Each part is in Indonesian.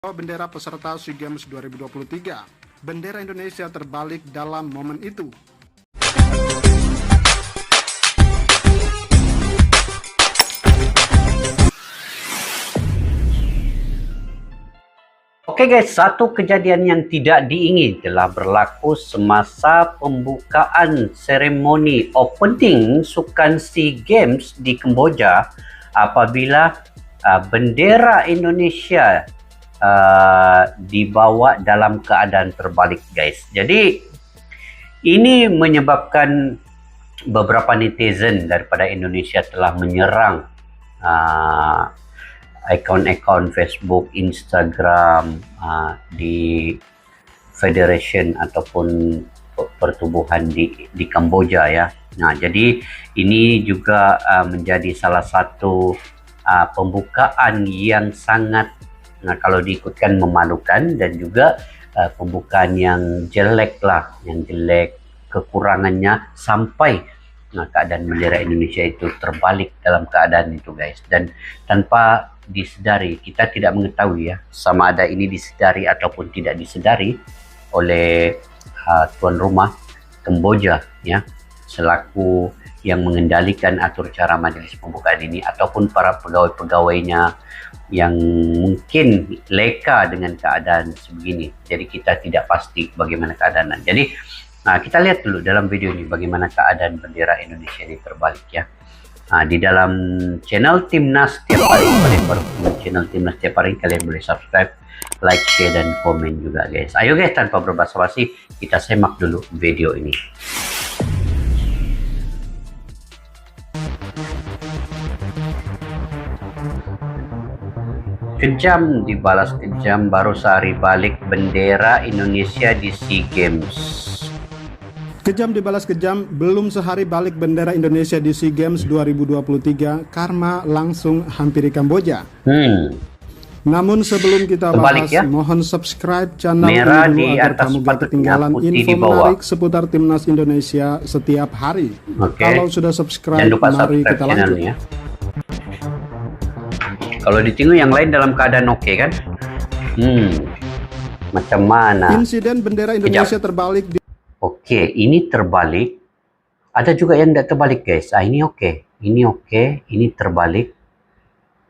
Bendera peserta SEA Games 2023. Bendera Indonesia terbalik dalam momen itu. Oke guys, satu kejadian yang tidak diingini telah berlaku semasa pembukaan seremoni opening Sukan SEA Games di Kamboja apabila bendera Indonesia dibawa dalam keadaan terbalik guys. Jadi ini menyebabkan beberapa netizen daripada Indonesia telah menyerang akun-akun Facebook, Instagram di Federation ataupun pertubuhan di Kamboja ya. Nah, jadi ini juga menjadi salah satu pembukaan yang sangat kalau diikutkan memalukan dan juga pembukaan yang jelek lah, yang jelek, kekurangannya sampai keadaan bendera Indonesia itu terbalik dalam keadaan itu guys. Dan tanpa disedari, kita tidak mengetahui ya sama ada ini disedari ataupun tidak disedari oleh tuan rumah Kamboja ya, selaku yang mengendalikan atur cara majelis pembukaan ini ataupun para pegawai-pegawainya yang mungkin leka dengan keadaan sebegini. Jadi kita tidak pasti bagaimana keadaan. Jadi kita lihat dulu dalam video ini bagaimana keadaan bendera Indonesia ini terbalik ya. Di dalam channel Timnas Setiap Hari, channel Timnas Setiap Hari, kalian boleh subscribe, like, share, dan komen juga guys. Ayo guys, tanpa berbasa-basi kita semak dulu video ini. Kejam dibalas kejam, baru sehari balik bendera Indonesia di SEA Games. Kejam dibalas kejam, belum sehari balik bendera Indonesia di SEA Games 2023, karma langsung hampiri Kamboja. Namun sebelum kita bahas, ya? Mohon subscribe channel merah ini dulu agar kamu gak ketinggalan info menarik seputar Timnas Indonesia setiap hari. Kalau sudah subscribe, mari kita lanjut. Ya. Kalau ditengok yang lain dalam keadaan oke kan? Macam mana? Insiden bendera Indonesia terbalik di... Oke, ini terbalik. Ada juga yang tidak terbalik guys. Ini oke. Ini oke. Ini terbalik.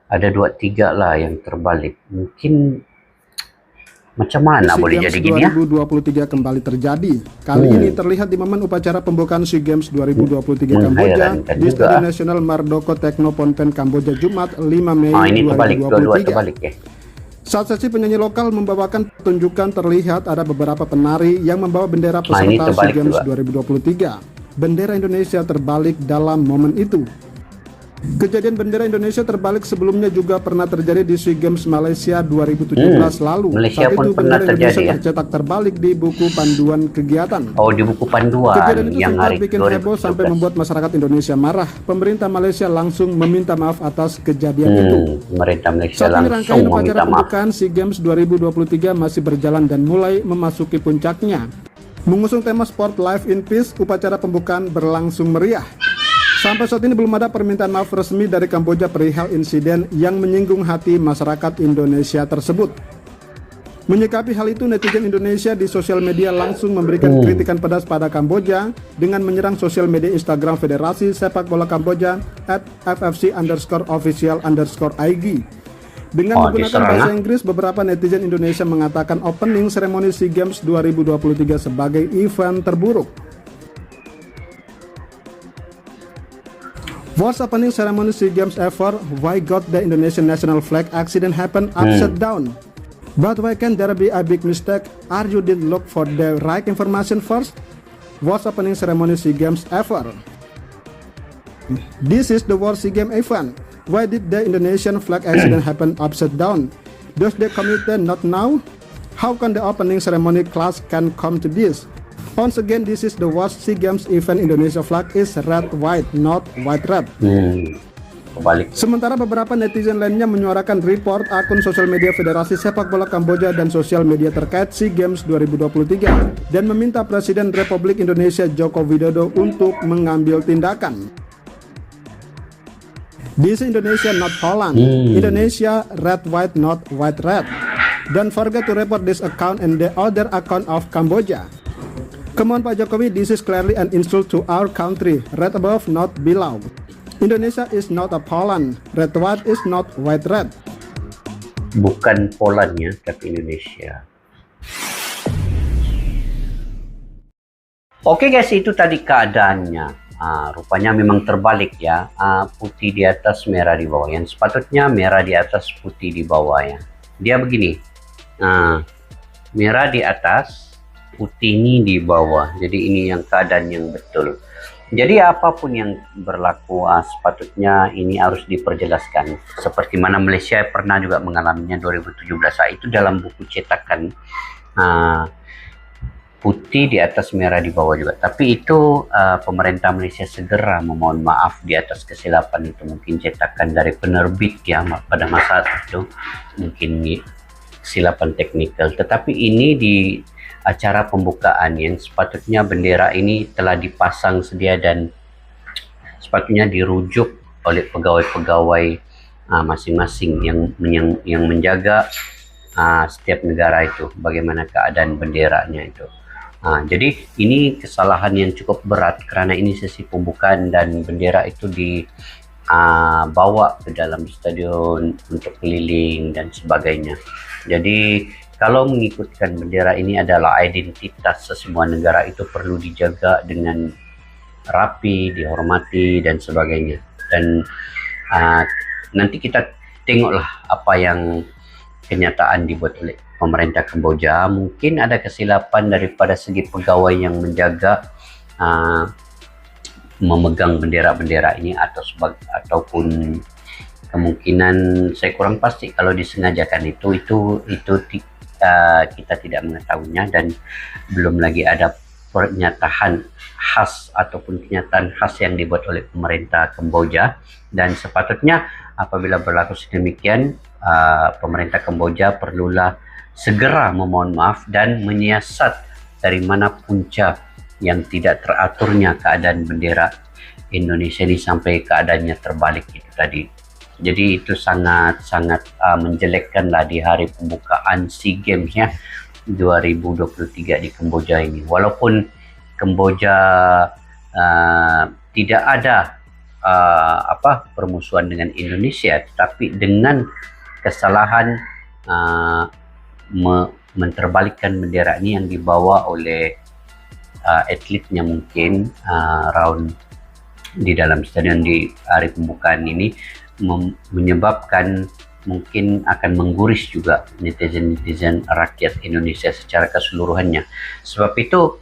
Ada 2-3 lah yang terbalik. Mungkin macam mana boleh jadi gini ya? 2023 kembali terjadi. Kali ini terlihat di momen upacara pembukaan SEA Games 2023 Kamboja di Stadion Nasional Mardoko Tekno Phnom Penh, Kamboja, Jumat 5 Mei ini 2023. Terbalik ya. Saat sesi penyanyi lokal membawakan pertunjukan, terlihat ada beberapa penari yang membawa bendera peserta SEA Games 2023. Bendera Indonesia terbalik dalam momen itu. Kejadian bendera Indonesia terbalik sebelumnya juga pernah terjadi di SEA Games Malaysia 2017 lalu. Malaysia Saat itu bendera Indonesia ya? tercetak terbalik di buku panduan kegiatan. Oh, di buku panduan. Kejadian itu yang sempat bikin heboh sampai membuat masyarakat Indonesia marah. Pemerintah Malaysia langsung meminta maaf atas kejadian itu. Pemerintah Malaysia saat ini rangkaian langsung upacara meminta maaf. pembukaan SEA Games 2023 masih berjalan dan mulai memasuki puncaknya. Mengusung tema Sport Life in Peace, upacara pembukaan berlangsung meriah. Sampai saat ini belum ada permintaan maaf resmi dari Kamboja perihal insiden yang menyinggung hati masyarakat Indonesia tersebut. Menyikapi hal itu, netizen Indonesia di sosial media langsung memberikan kritikan pedas pada Kamboja dengan menyerang sosial media Instagram Federasi Sepak Bola Kamboja @ffc_official_ig. Dengan menggunakan bahasa Inggris, beberapa netizen Indonesia mengatakan opening seremoni SEA Games 2023 sebagai event terburuk. Worst opening ceremony SEA Games ever. Why got the Indonesian national flag accident happen upside down? But why can there be a big mistake? Are you did look for the right information first? Worst opening ceremony SEA Games ever. This is the worst SEA Games event. Why did the Indonesian flag accident happen upside down? Does the committee not know? How can the opening ceremony class can come to this? Once again, this is the worst SEA Games event. Indonesia flag is red white, not white red. Sementara beberapa netizen lainnya menyuarakan report akun sosial media Federasi Sepak Bola Kamboja dan sosial media terkait SEA Games 2023 dan meminta Presiden Republik Indonesia Joko Widodo untuk mengambil tindakan. This Indonesia, not Holland. Indonesia, red white, not white red. Don't forget to report this account and the other account of Cambodia. Come on Pak Jokowi, this is clearly an insult to our country. Red above, not below. Indonesia is not a Poland. Red white is not white red. Bukan Poland ya, tapi Indonesia. Oke guys, itu tadi keadaannya. Rupanya memang terbalik ya. Putih di atas, merah di bawah. Yang sepatutnya merah di atas, putih di bawah ya. Dia begini. Merah di atas, putih ini di bawah. Jadi ini yang keadaan yang betul. Jadi apapun yang berlaku sepatutnya ini harus diperjelaskan. Seperti mana Malaysia pernah juga mengalaminya 2017. Itu dalam buku cetakan putih di atas, merah di bawah juga. Tapi itu pemerintah Malaysia segera memohon maaf di atas kesilapan itu. Mungkin cetakan dari penerbit ya pada masa itu. Mungkin kesilapan teknikal. Tetapi ini di acara pembukaan yang sepatutnya bendera ini telah dipasang sedia dan sepatutnya dirujuk oleh pegawai-pegawai masing-masing yang menjaga setiap negara itu, bagaimana keadaan benderanya itu. Jadi ini kesalahan yang cukup berat karena ini sesi pembukaan dan bendera itu dibawa ke dalam stadion untuk keliling dan sebagainya. Jadi kalau mengikutkan bendera ini adalah identitas semua negara, itu perlu dijaga dengan rapi, dihormati dan sebagainya. Dan nanti kita tengoklah apa yang kenyataan dibuat oleh pemerintah Kamboja. Mungkin ada kesilapan daripada segi pegawai yang menjaga memegang bendera-bendera ini ataupun kemungkinan saya kurang pasti kalau disengajakan itu kita tidak mengetahuinya, dan belum lagi ada pernyataan khas ataupun kenyataan khas yang dibuat oleh pemerintah Kamboja. Dan sepatutnya apabila berlaku sedemikian, pemerintah Kamboja perlulah segera memohon maaf dan menyiasat dari mana punca yang tidak teraturnya keadaan bendera Indonesia ini sampai keadaannya terbalik itu tadi. Jadi itu sangat menjelekkanlah di hari pembukaan SEA Games ya 2023 di Kamboja ini. Walaupun Kamboja tidak ada permusuhan dengan Indonesia, tetapi dengan kesalahan menterbalikkan bendera ini yang dibawa oleh atletnya mungkin round di dalam stadion di hari pembukaan ini menyebabkan mungkin akan mengguris juga netizen rakyat Indonesia secara keseluruhannya. Sebab itu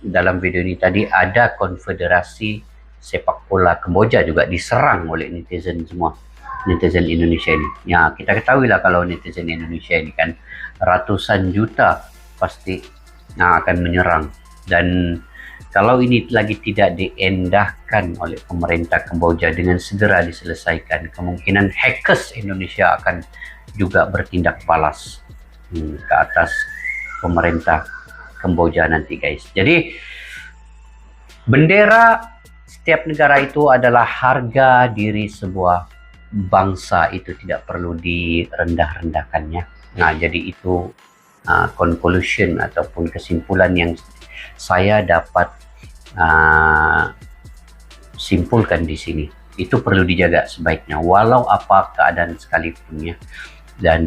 dalam video ini tadi ada konfederasi sepak bola Kamboja juga diserang oleh netizen semua, netizen Indonesia ini. Ya kita ketahui lah kalau netizen Indonesia ini kan ratusan juta pasti akan menyerang, dan kalau ini lagi tidak diendahkan oleh pemerintah Kamboja dengan segera diselesaikan, kemungkinan hackers Indonesia akan juga bertindak balas ke atas pemerintah Kamboja nanti guys. Jadi bendera setiap negara itu adalah harga diri sebuah bangsa, itu tidak perlu direndah-rendahkannya. Nah jadi itu conclusion ataupun kesimpulan yang saya dapat simpulkan di sini. Itu perlu dijaga sebaiknya walau apa keadaan sekalipun ya. Dan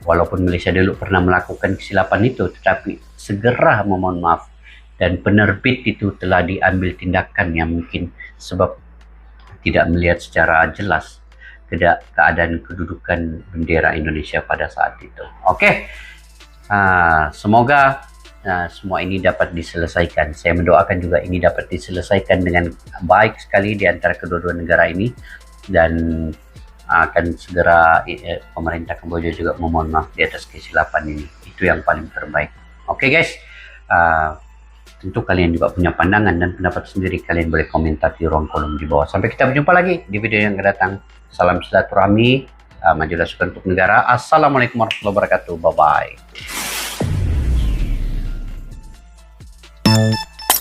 walaupun Malaysia dulu pernah melakukan kesilapan itu, tetapi segera memohon maaf, dan penerbit itu telah diambil tindakan yang mungkin sebab tidak melihat secara jelas keadaan kedudukan bendera Indonesia pada saat itu. Oke. Semoga semua ini dapat diselesaikan. Saya mendoakan juga ini dapat diselesaikan dengan baik sekali di antara kedua-dua negara ini, dan akan segera pemerintah Kamboja juga memohon maaf di atas kesilapan ini. Itu yang paling terbaik. Oke guys, tentu kalian juga punya pandangan dan pendapat sendiri. Kalian boleh komentar di ruang kolom di bawah. Sampai kita berjumpa lagi di video yang akan datang. Salam silaturahmi, majulah sukan untuk negara. Assalamualaikum warahmatullahi wabarakatuh. Bye bye.